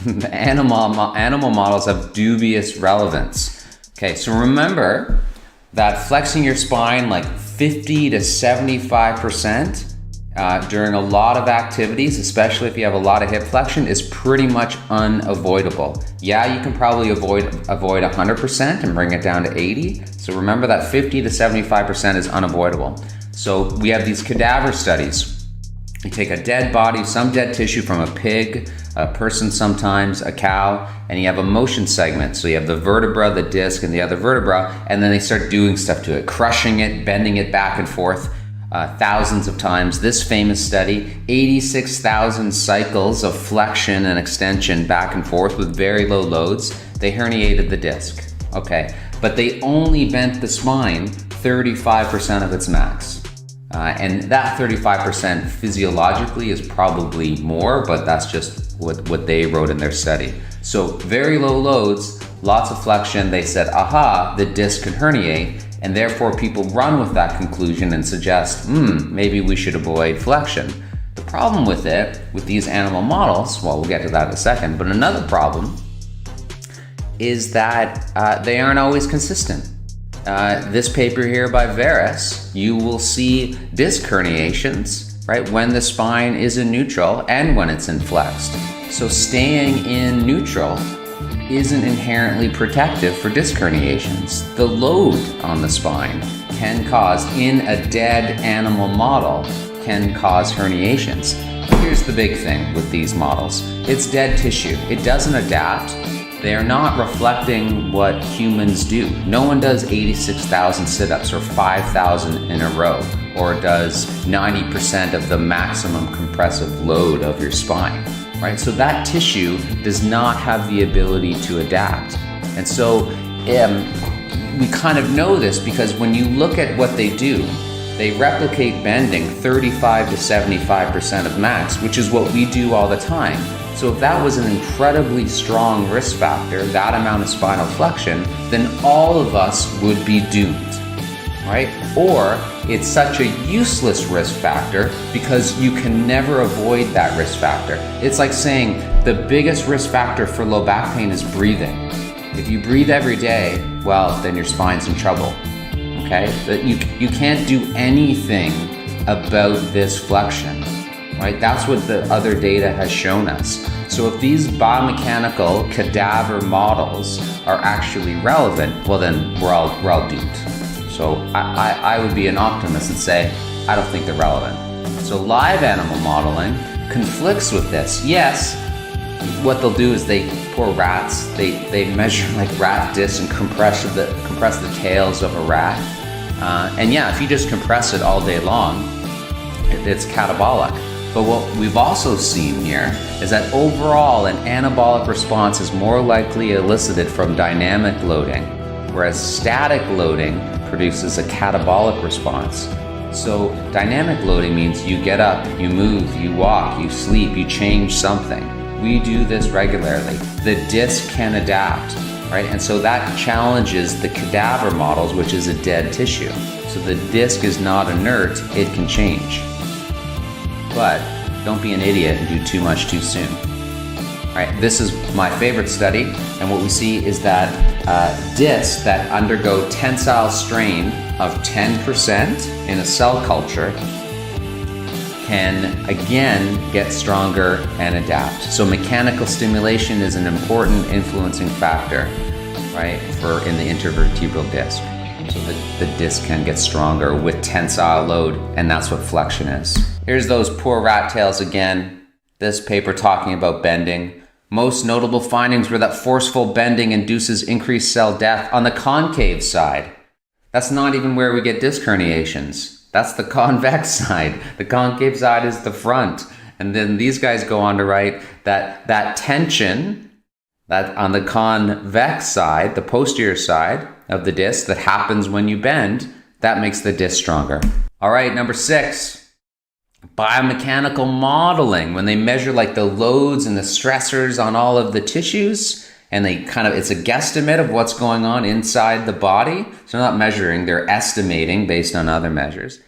The animal models have dubious relevance. Okay, so remember that flexing your spine like 50 to 75% during a lot of activities, especially if you have a lot of hip flexion, is pretty much unavoidable. Yeah, you can probably avoid 100% and bring it down to 80. So remember that 50 to 75% is unavoidable. So we have these cadaver studies. You take a dead body, some dead tissue from a pig, a person sometimes, a cow, and you have a motion segment. So you have the vertebra, the disc, and the other vertebra, and then they start doing stuff to it, crushing it, bending it back and forth thousands of times. This famous study, 86,000 cycles of flexion and extension back and forth with very low loads. They herniated the disc, okay? But they only bent the spine 35% of its max. And that 35% physiologically is probably more, but that's just what they wrote in their study. So very low loads, lots of flexion. They said, aha, the disc can herniate, and therefore people run with that conclusion and suggest, maybe we should avoid flexion. The problem with it, with these animal models, well, we'll get to that in a second, but another problem is that they aren't always consistent. This paper here by Veris, you will see disc herniations, right, when the spine is in neutral and when it's in flexed. So staying in neutral isn't inherently protective for disc herniations. The load on the spine can cause, in a dead animal model, can cause herniations. Here's the big thing with these models. It's dead tissue. It doesn't adapt. They are not reflecting what humans do. No one does 86,000 sit-ups or 5,000 in a row, or does 90% of the maximum compressive load of your spine, right? So that tissue does not have the ability to adapt. And so we kind of know this because when you look at what they do, they replicate bending 35 to 75% of max, which is what we do all the time. So if that was an incredibly strong risk factor, that amount of spinal flexion, then all of us would be doomed, right? Or it's such a useless risk factor because you can never avoid that risk factor. It's like saying the biggest risk factor for low back pain is breathing. If you breathe every day, well, then your spine's in trouble, okay? But you can't do anything about this flexion. Right? That's what the other data has shown us. So if these biomechanical cadaver models are actually relevant, well then we're all doomed. So I would be an optimist and say, I don't think they're relevant. So live animal modeling conflicts with this. Yes, what they'll do is they poor rats, they measure like rat discs and compress the tails of a rat. And yeah, if you just compress it all day long, it's catabolic. But what we've also seen here is that overall an anabolic response is more likely elicited from dynamic loading, whereas static loading produces a catabolic response. So dynamic loading means you get up, you move, you walk, you sleep, you change something. We do this regularly. The disc can adapt, right? And so that challenges the cadaver models, which is a dead tissue. So the disc is not inert, it can change. But don't be an idiot and do too much too soon. All right, this is my favorite study, and what we see is that discs that undergo tensile strain of 10% in a cell culture can again get stronger and adapt. So mechanical stimulation is an important influencing factor, right, in the intervertebral disc. So the disc can get stronger with tensile load, and that's what flexion is. Here's those poor rat tails again. This paper talking about bending. Most notable findings were that forceful bending induces increased cell death on the concave side. That's not even where we get disc herniations. That's the convex side. The concave side is the front. And then these guys go on to write that tension that on the convex side, the posterior side of the disc that happens when you bend, that makes the disc stronger. All right, number 6. Biomechanical modeling, when they measure like the loads and the stressors on all of the tissues, and they it's a guesstimate of what's going on inside the body. So they're not measuring, they're estimating based on other measures.